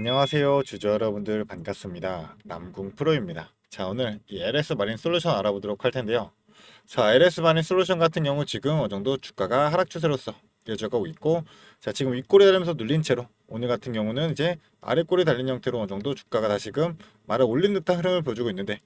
안녕하세요 주주 여러분들 반갑습니다. 남궁 프로입니다. 자, 오늘 이 LS 마린 솔루션 알아보도록 할 텐데요. 자, LS 마린 솔루션 같은 경우 지금 어느 정도 주가가 하락 추세로서 이어져가고 있고, 자, 지금 윗골이 달리면서 눌린 채로 오늘 같은 경우는 이제 아랫골이 달린 형태로 어느 정도 주가가 다시금 말을 올린 듯한 흐름을 보여주고 있는데,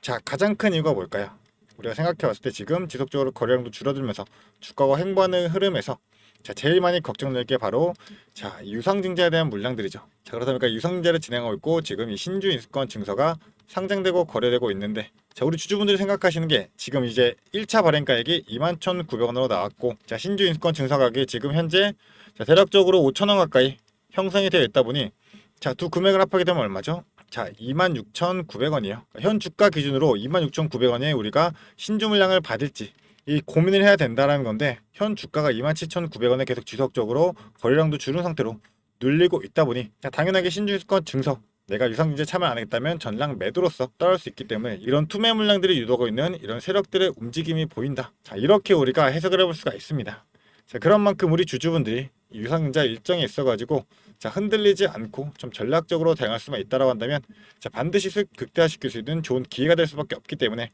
자, 가장 큰 이유가 뭘까요? 우리가 생각해 봤을 때 지금 지속적으로 거래량도 줄어들면서 주가가 횡보하는 흐름에서, 자, 제일 많이 걱정될 게 바로, 자, 유상증자에 대한 물량들이죠. 자, 그러다 보니까 유상증자를 진행하고 있고, 지금 이 신주 인수권 증서가 상장되고 거래되고 있는데, 자, 우리 주주분들이 생각하시는 게 지금 이제 1차 발행가액이 21,900원으로 나왔고, 자, 신주 인수권 증서 가격이 지금 현재, 자, 대략적으로 5,000원 가까이 형성이 되어 있다 보니, 자, 두 금액을 합하게 되면 얼마죠? 자, 26,900원이에요. 현 주가 기준으로 26,900원에 우리가 신주 물량을 받을지 이 고민을 해야 된다라는 건데, 현 주가가 27,900원에 계속 지속적으로 거래량도 줄은 상태로 눌리고 있다 보니, 당연하게 신주유권 증서 내가 유상증자에 참여 안 하겠다면 전량 매도로서 따라올 수 있기 때문에 이런 투매 물량들이 유도하고 있는 이런 세력들의 움직임이 보인다. 자, 이렇게 우리가 해석을 해볼 수가 있습니다. 자, 그런 만큼 우리 주주분들이 유상증자 일정에 있어가지고, 자, 흔들리지 않고 좀 전략적으로 대응할 수만 있다라고 한다면, 자, 반드시 수익 극대화시킬 수 있는 좋은 기회가 될 수밖에 없기 때문에,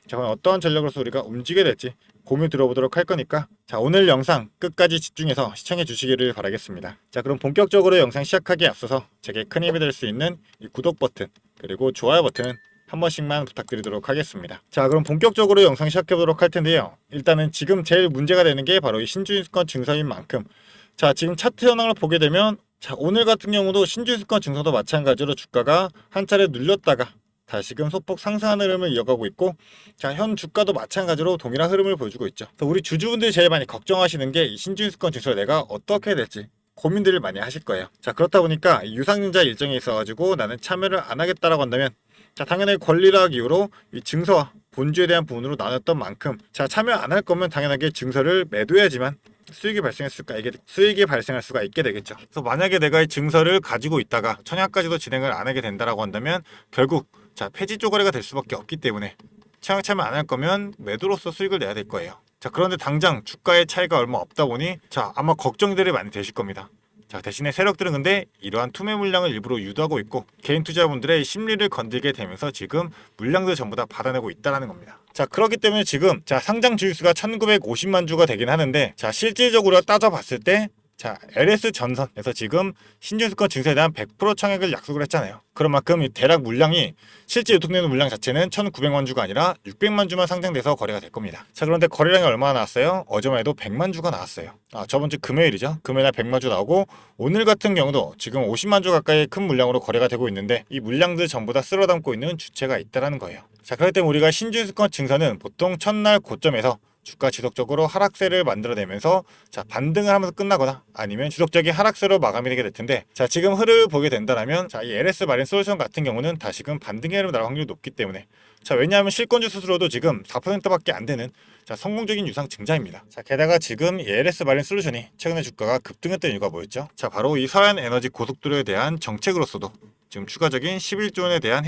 자, 그럼 어떠한 전략으로서 우리가 움직여야 될지 고민 들어보도록 할 거니까, 자, 오늘 영상 끝까지 집중해서 시청해 주시기를 바라겠습니다. 자, 그럼 본격적으로 영상 시작하기에 앞서서 제게 큰 힘이 될 수 있는 이 구독 버튼 그리고 좋아요 버튼은 한 번씩만 부탁드리도록 하겠습니다. 자, 그럼 본격적으로 영상 시작해 보도록 할 텐데요. 일단은 지금 제일 문제가 되는 게 바로 이 신주인수권 증서인 만큼, 자, 지금 차트 현황을 보게 되면, 자, 오늘 같은 경우도 신주인수권 증서도 마찬가지로 주가가 한 차례 눌렸다가 다시금 소폭 상승하는 흐름을 이어가고 있고, 자, 현 주가도 마찬가지로 동일한 흐름을 보여주고 있죠. 그래서 우리 주주분들이 제일 많이 걱정하시는 게 이 신주인수권 증서를 내가 어떻게 해야 될지 고민들을 많이 하실 거예요. 자, 그렇다 보니까 유상증자 일정에 있어가지고 나는 참여를 안 하겠다라고 한다면, 자, 당연히 권리락 이후로 이 증서와 본주에 대한 부분으로 나눴던 만큼, 자, 참여 안 할 거면 당연하게 증서를 매도해야지만 수익이 발생할 수가 있게 되겠죠. 그래서 만약에 내가 이 증서를 가지고 있다가 청약까지도 진행을 안 하게 된다라고 한다면 결국, 자, 폐지 쪼가리가 될 수밖에 없기 때문에 청약 참여 안 할 거면 매도로서 수익을 내야 될 거예요. 자, 그런데 당장 주가의 차이가 얼마 없다 보니, 자, 아마 걱정들이 많이 되실 겁니다. 자, 대신에 세력들은 근데 이러한 투매 물량을 일부러 유도하고 있고, 개인 투자분들의 심리를 건들게 되면서 지금 물량들 전부 다 받아내고 있다는 겁니다. 자, 그렇기 때문에 지금, 자, 상장 주유수가 1950만 주가 되긴 하는데, 자, 실질적으로 따져봤을 때, 자, LS 전선에서 지금 신주유권 증서에 대한 100% 청약을 약속을 했잖아요. 그런 만큼 이 대략 물량이, 실제 유통되는 물량 자체는 1900만 주가 아니라 600만 주만 상장돼서 거래가 될 겁니다. 자, 그런데 거래량이 얼마나 나왔어요? 어제만 해도 100만 주가 나왔어요. 저번주 금요일이죠. 금요일날 100만 주 나오고, 오늘 같은 경우도 지금 50만 주 가까이 큰 물량으로 거래가 되고 있는데, 이 물량들 전부 다 쓸어 담고 있는 주체가 있다는 거예요. 자, 그렇기 때문에 우리가 신주유권 증서는 보통 첫날 고점에서 주가 지속적으로 하락세를 만들어내면서, 자, 반등을 하면서 끝나거나 아니면 지속적인 하락세로 마감이 되게 될 텐데, 자, 지금 흐름을 보게 된다면, 자, 이 LS 마린 솔루션 같은 경우는 다시금 반등의 흐름이 나올 확률이 높기 때문에, 자, 왜냐하면 실권주 수수료도 지금 4%밖에 안 되는, 자, 성공적인 유상 증자입니다. 자, 게다가 지금 이 LS 마린 솔루션이 최근에 주가가 급등했던 이유가 뭐였죠? 자, 바로 이 서해안 에너지 고속도로에 대한 정책으로서도 지금 추가적인 11조 원에 대한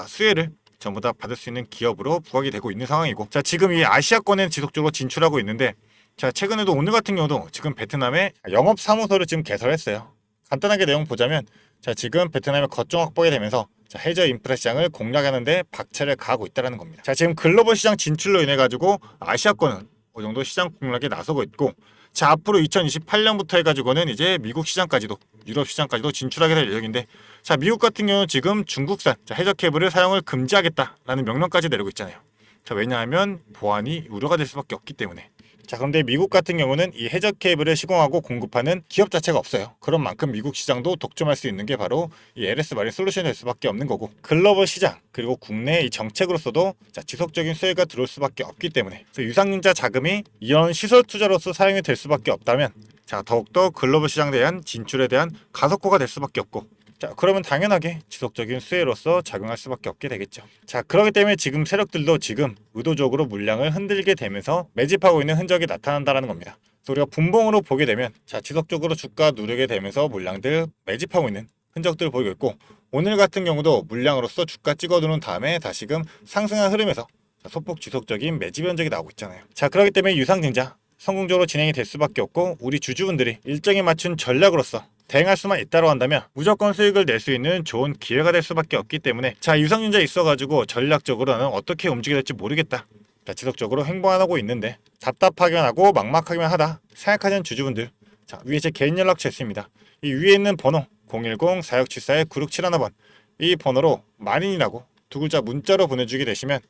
수혜를 전부 다 받을 수 있는 기업으로 부각이 되고 있는 상황이고, 자, 지금 이 아시아권에 지속적으로 진출하고 있는데, 자, 최근에도 오늘 같은 경우도 지금 베트남에 영업 사무소를 지금 개설했어요. 간단하게 내용 보자면, 자, 지금 베트남의 거점 확보가 되면서, 자, 해저 인프라 시장을 공략하는데 박차를 가하고 있다는 겁니다. 자, 지금 글로벌 시장 진출로 인해 가지고 아시아권은 어느 정도 시장 공략에 나서고 있고, 자, 앞으로 2028년부터 해가지고는 이제 미국 시장까지도, 유럽 시장까지도 진출하게 될 예정인데, 자, 미국 같은 경우는 지금 중국산, 자, 해저 케이블을 사용을 금지하겠다라는 명령까지 내리고 있잖아요. 자, 왜냐하면 보안이 우려가 될 수밖에 없기 때문에. 자, 그런데 미국 같은 경우는 이 해저 케이블을 시공하고 공급하는 기업 자체가 없어요. 그런 만큼 미국 시장도 독점할 수 있는 게 바로 이 LS 마린 솔루션이 될 수밖에 없는 거고, 글로벌 시장 그리고 국내 이 정책으로서도, 자, 지속적인 수혜가 들어올 수밖에 없기 때문에, 그래서 유상증자 자금이 이런 시설 투자로서 사용이 될 수밖에 없다면, 자, 더욱더 글로벌 시장에 대한 진출에 대한 가속화가 될 수밖에 없고, 자, 그러면 당연하게 지속적인 수혜로서 작용할 수밖에 없게 되겠죠. 자, 그렇기 때문에 지금 세력들도 지금 의도적으로 물량을 흔들게 되면서 매집하고 있는 흔적이 나타난다는 겁니다. 그래서 우리가 분봉으로 보게 되면, 자, 지속적으로 주가 누르게 되면서 물량들 매집하고 있는 흔적들을 보이고 있고, 오늘 같은 경우도 물량으로서 주가 찍어두는 다음에 다시금 상승한 흐름에서, 자, 소폭 지속적인 매집 현적이 나오고 있잖아요. 자, 그렇기 때문에 유상증자 성공적으로 진행이 될 수밖에 없고, 우리 주주분들이 일정에 맞춘 전략으로서 대응할 수만 있다고 한다면 무조건 수익을 낼 수 있는 좋은 기회가 될 수밖에 없기 때문에 자, 유상증자 있어가지고 전략적으로는 어떻게 움직여야 될지 모르겠다. 자, 지속적으로 행보안 하고 있는데 답답하기만 하고 막막하기만 하다 생각하는 주주분들, 자, 위에 제 개인 연락처 있습니다. 이 위에 있는 번호 010-4674-9671번 이 번호로 만인이라고 두 글자 문자로 보내주게 되시면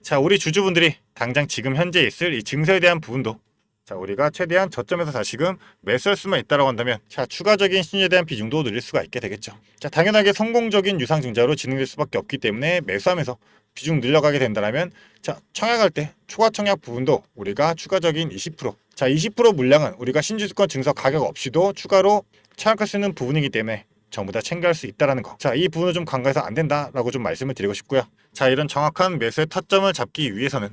자, 우리 주주분들이 당장 지금 현재 있을 이 증서에 대한 부분도 자, 우리가 최대한 저점에서 다시금 매수할 수만 있다고 한다면 자, 추가적인 신유에 대한 비중도 늘릴 수가 있게 되겠죠. 자, 당연하게 성공적인 유상증자로 진행될 수밖에 없기 때문에 매수하면서 비중 늘려가게 된다면 자, 청약할 때 초과 청약 부분도 우리가 추가적인 20% 자, 20% 물량은 우리가 신주주권 증서 가격 없이도 추가로 청약할 수 있는 부분이기 때문에 전부 다 챙겨갈 수 있다는 거. 자, 이 부분을 좀 간과해서 안 된다라고 좀 말씀을 드리고 싶고요. 자, 이런 정확한 매수의 타점을 잡기 위해서는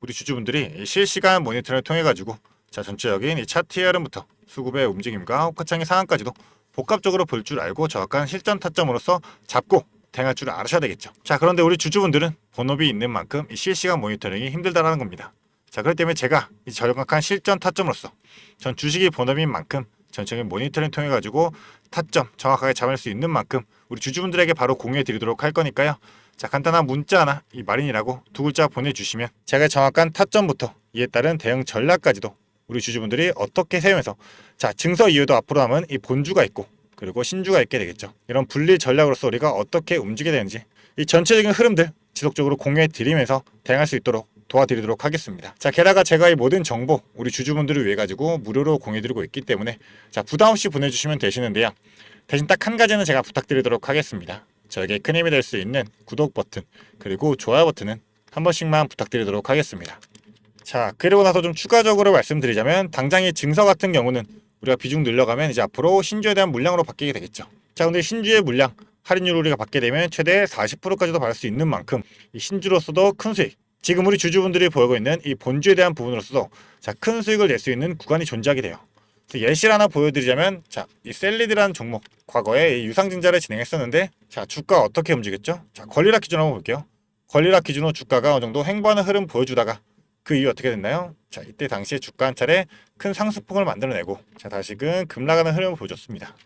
우리 주주분들이 실시간 모니터링을 통해 가지고 자, 전체적인 이 차트 흐름부터 수급의 움직임과 호가창의 상황까지도 복합적으로 볼 줄 알고 정확한 실전 타점으로서 잡고 대응할 줄 아셔야 되겠죠. 자, 그런데 우리 주주분들은 본업이 있는 만큼 이 실시간 모니터링이 힘들다라는 겁니다. 자, 그렇기 때문에 제가 이 정확한 실전 타점으로서 전 주식이 본업인 만큼 전체적인 모니터링 통해 가지고 타점 정확하게 잡을 수 있는 만큼 우리 주주분들에게 바로 공유해 드리도록 할 거니까요. 자, 간단한 문자 하나 이 마린이라고 두 글자 보내주시면 제가 정확한 타점부터 이에 따른 대응 전략까지도 우리 주주분들이 어떻게 세우면서 자, 증서 이후도 앞으로 하면 이 본주가 있고 그리고 신주가 있게 되겠죠. 이런 분리 전략으로서 우리가 어떻게 움직여야 되는지 이 전체적인 흐름들 지속적으로 공유해 드리면서 대응할 수 있도록 도와드리도록 하겠습니다. 자, 게다가 제가 이 모든 정보 우리 주주분들을 위해 가지고 무료로 공유드리고 있기 때문에 자, 부담 없이 보내주시면 되시는데요. 대신 딱 한 가지는 제가 부탁드리도록 하겠습니다. 저에게 큰 힘이 될 수 있는 구독 버튼 그리고 좋아요 버튼은 한 번씩만 부탁드리도록 하겠습니다. 자, 그리고 나서 좀 추가적으로 말씀드리자면 당장 이 증서 같은 경우는 우리가 비중 늘려가면 이제 앞으로 신주에 대한 물량으로 바뀌게 되겠죠. 자, 근데 신주의 물량 할인율 우리가 받게 되면 최대 40%까지도 받을 수 있는 만큼 이 신주로서도 큰 수익 지금 우리 주주분들이 보이고 있는 이 본주에 대한 부분으로서도 자, 큰 수익을 낼 수 있는 구간이 존재하게 돼요. 예시를 하나 보여드리자면 자, 이 셀리드라는 종목 과거에 이 유상증자를 진행했었는데 자, 주가 어떻게 움직였죠? 자, 권리락 기준으로 한번 볼게요. 권리락 기준으로 주가가 어느 정도 행보하는 흐름 보여주다가 그 이후 어떻게 됐나요? 자, 이때 당시에 주가 한 차례 큰 상승폭을 만들어내고 자, 다시금 급락하는 흐름을 보여줬습니다.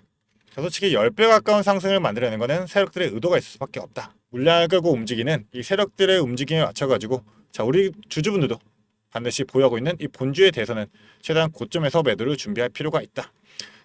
자, 솔직히 10배 가까운 상승을 만들어내는 것은 세력들의 의도가 있을 수밖에 없다. 물량을 끌고 움직이는 이 세력들의 움직임에 맞춰가지고 자, 우리 주주분들도 반드시 보유하고 있는 이 본주에 대해서는 최대한 고점에서 매도를 준비할 필요가 있다.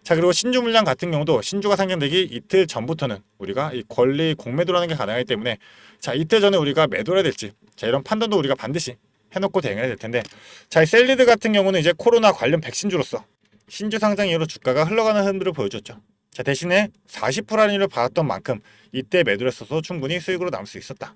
자, 그리고 신주 물량 같은 경우도 신주가 상장되기 이틀 전부터는 우리가 이 권리 공매도라는 게 가능하기 때문에 자, 이틀 전에 우리가 매도를 해야 될지 자, 이런 판단도 우리가 반드시 해놓고 대응해야 될 텐데 자, 이 셀리드 같은 경우는 이제 코로나 관련 백신주로서 신주 상장 이후로 주가가 흘러가는 흐름들을 보여줬죠. 자, 대신에 40% 할인율을 받았던 만큼 이때 매도를 했어서 충분히 수익으로 남을 수 있었다.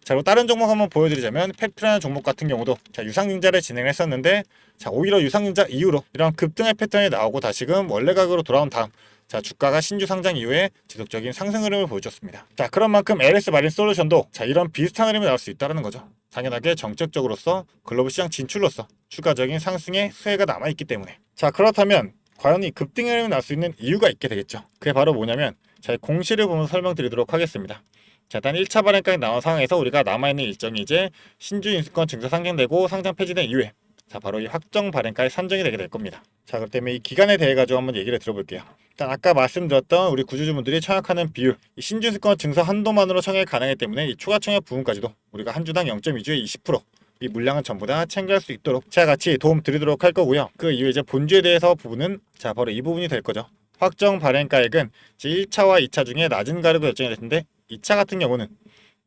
자, 그리고 다른 종목 한번 보여드리자면 팩트라는 종목 같은 경우도 자, 유상증자를 진행했었는데 자, 오히려 유상증자 이후로 이런 급등의 패턴이 나오고 다시금 원래 가격으로 돌아온 다음 자, 주가가 신주 상장 이후에 지속적인 상승 흐름을 보여줬습니다. 자, 그런 만큼 LS 마린 솔루션도 자, 이런 비슷한 흐름이 나올 수 있다는 거죠. 당연하게 정책적으로서 글로벌 시장 진출로서 추가적인 상승의 수혜가 남아있기 때문에 자, 그렇다면 과연 이 급등 흐름이 날 수 있는 이유가 있게 되겠죠. 그게 바로 뭐냐면 자, 공시를 보면 설명드리도록 하겠습니다. 자, 일단 1차 발행까지 나온 상황에서 우리가 남아있는 일정이 이제 신주 인수권 증서 상장되고 상장 폐지된 이후에 자, 바로 이 확정 발행까지 산정이 되게 될 겁니다. 자, 그렇기 때문에 이 기간에 대해 가지고 한번 얘기를 들어볼게요. 일단 아까 말씀드렸던 우리 구주주분들이 청약하는 비율 이 신주 인수권 증서 한도만으로 청약이 가능하기 때문에 이 추가 청약 부분까지도 우리가 한 주당 0.2주에 20%이 물량은 전부 다 챙겨갈 수 있도록 제가 같이 도움 드리도록 할 거고요. 그 이후 이제 본주에 대해서 부분은 자, 바로 이 부분이 될 거죠. 확정 발행가액은 제 1차와 2차 중에 낮은 가격으로 결정이 됐는데 2차 같은 경우는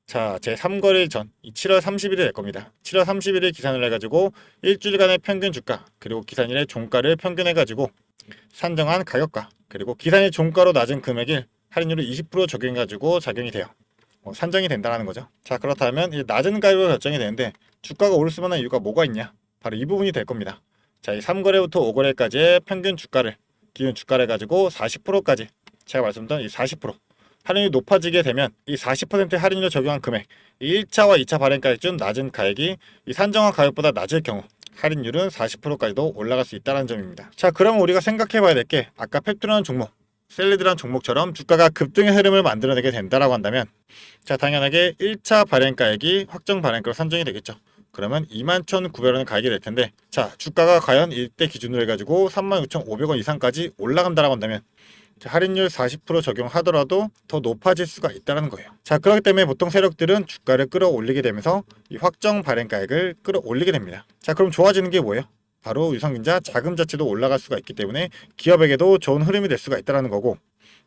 자, 제 3거래일 전 7월 30일이 될 겁니다. 7월 30일을 기산을 해가지고 일주일간의 평균 주가 그리고 기산일의 종가를 평균해가지고 산정한 가격과 그리고 기산일 종가로 낮은 금액일 할인율을 20% 적용해가지고 작용이 돼요. 산정이 된다는 거죠. 자, 그렇다면 이 낮은 가격으로 결정이 되는데 주가가 오를 수만한 이유가 뭐가 있냐? 바로 이 부분이 될 겁니다. 자, 이 3거래부터 5거래까지의 평균 주가를 기준 주가를 가지고 40%까지 제가 말씀드린 이 40% 할인율이 높아지게 되면 이 40% 할인율을 적용한 금액 이 1차와 2차 발행가액 중 낮은 가액이 이 산정한 가격보다 낮을 경우 할인율은 40%까지도 올라갈 수 있다는 점입니다. 자, 그러면 우리가 생각해 봐야 될 게 아까 펩트라는 종목 셀리드라는 종목처럼 주가가 급등의 흐름을 만들어내게 된다라고 한다면 자, 당연하게 1차 발행가액이 확정 발행가로 산정이 되겠죠. 그러면 21,900원의 가격이 될 텐데 자, 주가가 과연 이때 기준으로 해가지고 36,500원 이상까지 올라간다라고 한다면 자, 할인율 40% 적용하더라도 더 높아질 수가 있다는 거예요. 자, 그렇기 때문에 보통 세력들은 주가를 끌어올리게 되면서 이 확정 발행가액을 끌어올리게 됩니다. 자, 그럼 좋아지는 게 뭐예요? 바로 유상증자 자금 자체도 올라갈 수가 있기 때문에 기업에게도 좋은 흐름이 될 수가 있다는 거고,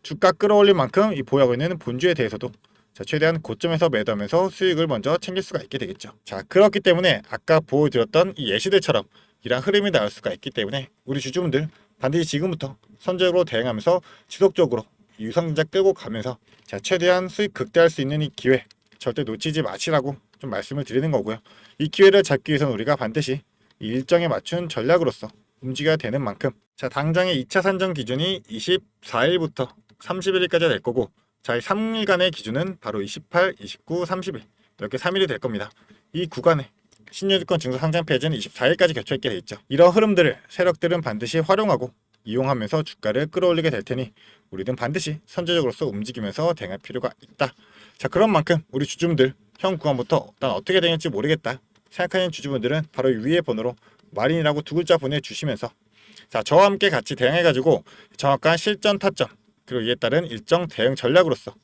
주가 끌어올릴 만큼 이 보유하고 있는 본주에 대해서도 자, 최대한 고점에서 매도하면서 수익을 먼저 챙길 수가 있게 되겠죠. 자, 그렇기 때문에 아까 보여드렸던 이 예시들처럼 이러한 흐름이 나올 수가 있기 때문에 우리 주주분들 반드시 지금부터 선제적으로 대응하면서 지속적으로 유상증자 끌고 가면서 자, 최대한 수익 극대화할 수 있는 이 기회 절대 놓치지 마시라고 좀 말씀을 드리는 거고요. 이 기회를 잡기 위해서는 우리가 반드시 이 일정에 맞춘 전략으로서 움직여야 되는 만큼, 자, 당장의 2차 산정 기준이 24일부터 31일까지 될 거고, 자, 이 3일간의 기준은 바로 28, 29, 30일 이렇게 3일이 될 겁니다. 이 구간에 신유증권 증서 상장 폐지는 24일까지 겹쳐있게 돼 있죠. 이런 흐름들을 세력들은 반드시 활용하고 이용하면서 주가를 끌어올리게 될 테니 우리는 반드시 선제적으로서 움직이면서 대응할 필요가 있다. 자, 그런 만큼 우리 주주분들 현 구간부터 난 어떻게 되는지 모르겠다 생각하는 주주분들은 바로 위에 번호로 마린이라고 두 글자 보내주시면서 자, 저와 함께 같이 대응해가지고 정확한 실전 타점 그리고 이에 따른 일정 대응 전략으로서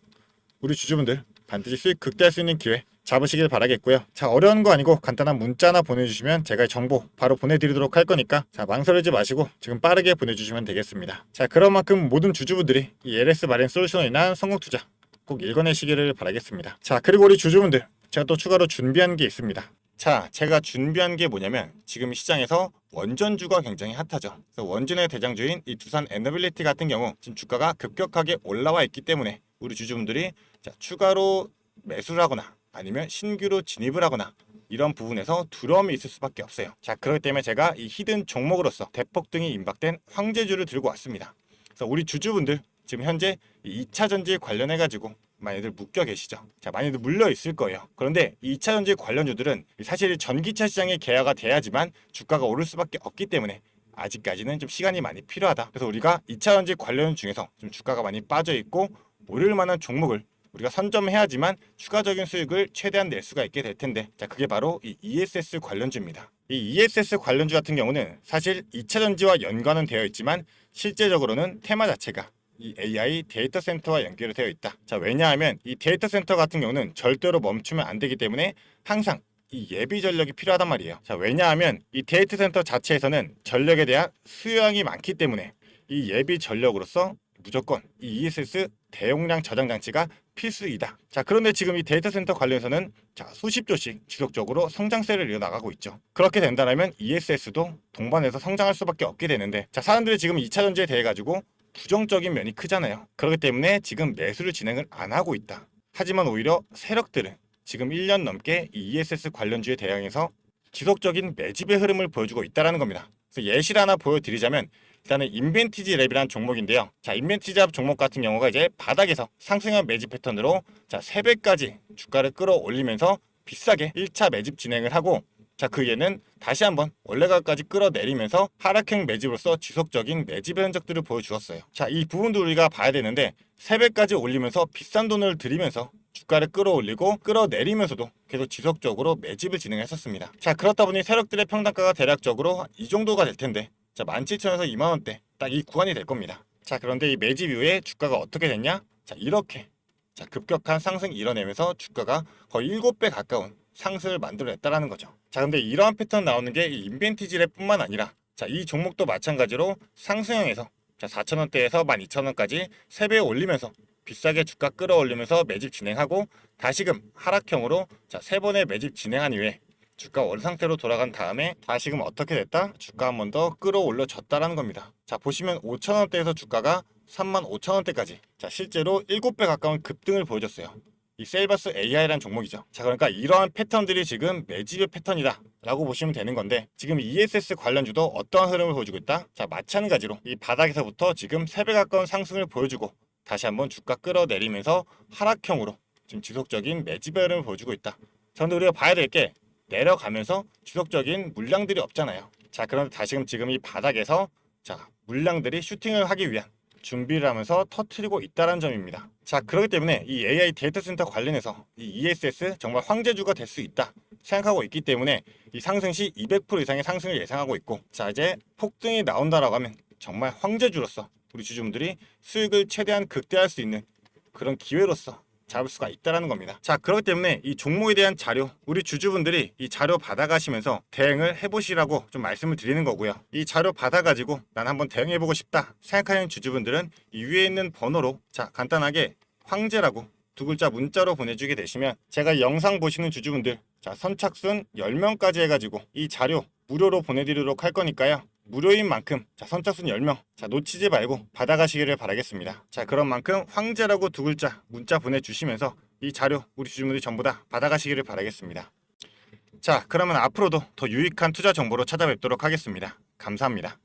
우리 주주분들 반드시 수익 극대화할 수 있는 기회 잡으시길 바라겠고요. 자, 어려운 거 아니고 간단한 문자 하나 보내주시면 제가 정보 바로 보내드리도록 할 거니까 자, 망설이지 마시고 지금 빠르게 보내주시면 되겠습니다. 자, 그런 만큼 모든 주주분들이 이 LS 마린 솔루션으로 인한 성공 투자 꼭 읽어내시기를 바라겠습니다. 자, 그리고 우리 주주분들 제가 또 추가로 준비한 게 있습니다. 자, 제가 준비한 게 뭐냐면 지금 시장에서 원전주가 굉장히 핫하죠. 그래서 원전의 대장주인 이 두산 에너빌리티 같은 경우 지금 주가가 급격하게 올라와 있기 때문에 우리 주주분들이 자, 추가로 매수를 하거나 아니면 신규로 진입을 하거나 이런 부분에서 두려움이 있을 수밖에 없어요. 자, 그렇기 때문에 제가 이 히든 종목으로서 대폭등이 임박된 황제주를 들고 왔습니다. 그래서 우리 주주분들 지금 현재 2차 전지 관련해 가지고 많이들 묶여 계시죠. 자, 많이들 물려 있을 거예요. 그런데 2차 전지 관련주들은 사실 전기차 시장이 개화가 돼야지만 주가가 오를 수밖에 없기 때문에 아직까지는 좀 시간이 많이 필요하다. 그래서 우리가 2차 전지 관련 중에서 좀 주가가 많이 빠져 있고 오를 만한 종목을 우리가 선점해야지만 추가적인 수익을 최대한 낼 수가 있게 될 텐데, 자, 그게 바로 이 ESS 관련주입니다. 이 ESS 관련주 같은 경우는 사실 2차 전지와 연관은 되어 있지만 실제적으로는 테마 자체가 이 AI 데이터 센터와 연결이 되어 있다. 자, 왜냐하면 이 데이터 센터 같은 경우는 절대로 멈추면 안 되기 때문에 항상 이 예비 전력이 필요하단 말이에요. 자, 왜냐하면 이 데이터 센터 자체에서는 전력에 대한 수요량이 많기 때문에 이 예비 전력으로서 무조건 이 ESS 대용량 저장 장치가 필수이다. 자, 그런데 지금 이 데이터 센터 관련해서는 자, 수십 조씩 지속적으로 성장세를 이어나가고 있죠. 그렇게 된다면 ESS도 동반해서 성장할 수밖에 없게 되는데, 자, 사람들이 지금 2차 전지에 대해 가지고 부정적인 면이 크잖아요. 그렇기 때문에 지금 매수를 진행을 안 하고 있다. 하지만 오히려 세력들은 지금 1년 넘게 이 ESS 관련주에 대항해서 지속적인 매집의 흐름을 보여주고 있다는 겁니다. 그래서 예시를 하나 보여드리자면 일단은 인벤티지 랩이라는 종목인데요. 자, 인벤티지 랩 종목 같은 경우가 이제 바닥에서 상승형 매집 패턴으로 자, 3배까지 주가를 끌어올리면서 비싸게 1차 매집 진행을 하고, 자, 그 이후에는 다시 한번 원래 가까지 끌어내리면서 하락형 매집으로서 지속적인 매집의 흔적들을 보여주었어요. 자, 이 부분도 우리가 봐야 되는데 3배까지 올리면서 비싼 돈을 들이면서 주가를 끌어올리고 끌어내리면서도 계속 지속적으로 매집을 진행했었습니다. 자, 그렇다 보니 세력들의 평단가가 대략적으로 이 정도가 될 텐데, 자, 17,000원에서 2만원대 딱 이 구간이 될 겁니다. 자, 그런데 이 매집 이후에 주가가 어떻게 됐냐? 자, 이렇게 자, 급격한 상승 이뤄내면서 주가가 거의 7배 가까운 상승을 만들어냈다라는 거죠. 자, 근데 이러한 패턴 나오는 게 이 인벤티지랩뿐만 아니라 자, 이 종목도 마찬가지로 상승형에서 자, 4,000원대에서 12,000원까지 3배 올리면서 비싸게 주가 끌어올리면서 매집 진행하고 다시금 하락형으로 자, 3번의 매집 진행한 이후에 주가 원 상태로 돌아간 다음에 다시금 어떻게 됐다? 주가 한 번 더 끌어올려졌다라는 겁니다. 자, 보시면 5,000원대에서 주가가 35,000원대까지 자, 실제로 7배 가까운 급등을 보여줬어요. 이 셀바스 AI라는 종목이죠. 자, 그러니까 이러한 패턴들이 지금 매집의 패턴이다 라고 보시면 되는 건데, 지금 ESS 관련주도 어떠한 흐름을 보여주고 있다? 자, 마찬가지로 이 바닥에서부터 지금 3배 가까운 상승을 보여주고 다시 한번 주가 끌어내리면서 하락형으로 지금 지속적인 매집의 흐름을 보여주고 있다. 자, 근데 우리가 봐야 될 게 내려가면서 지속적인 물량들이 없잖아요. 자, 그런데 다시금 지금 이 바닥에서 자, 물량들이 슈팅을 하기 위한 준비를 하면서 터트리고 있다는 점입니다. 자, 그렇기 때문에 이 AI 데이터 센터 관련해서 이 ESS 정말 황제주가 될 수 있다 생각하고 있기 때문에 이 상승 시 200% 이상의 상승을 예상하고 있고, 자, 이제 폭등이 나온다라고 하면 정말 황제주로서 우리 주주분들이 수익을 최대한 극대화할 수 있는 그런 기회로서 잡을 수가 있다라는 겁니다. 자, 그렇기 때문에 이 종목에 대한 자료, 우리 주주분들이 이 자료 받아가시면서 대응을 해보시라고 좀 말씀을 드리는 거고요. 이 자료 받아가지고 난 한번 대응해보고 싶다 생각하는 주주분들은 이 위에 있는 번호로 자, 간단하게 황제라고 두 글자 문자로 보내주게 되시면 제가 영상 보시는 주주분들 자, 선착순 10명까지 해가지고 이 자료 무료로 보내드리도록 할 거니까요. 무료인 만큼 자, 선착순 10명 자, 놓치지 말고 받아가시기를 바라겠습니다. 자, 그런 만큼 황제라고 두 글자 문자 보내주시면서 이 자료 우리 주주분들이 전부 다 받아가시기를 바라겠습니다. 자, 그러면 앞으로도 더 유익한 투자 정보로 찾아뵙도록 하겠습니다. 감사합니다.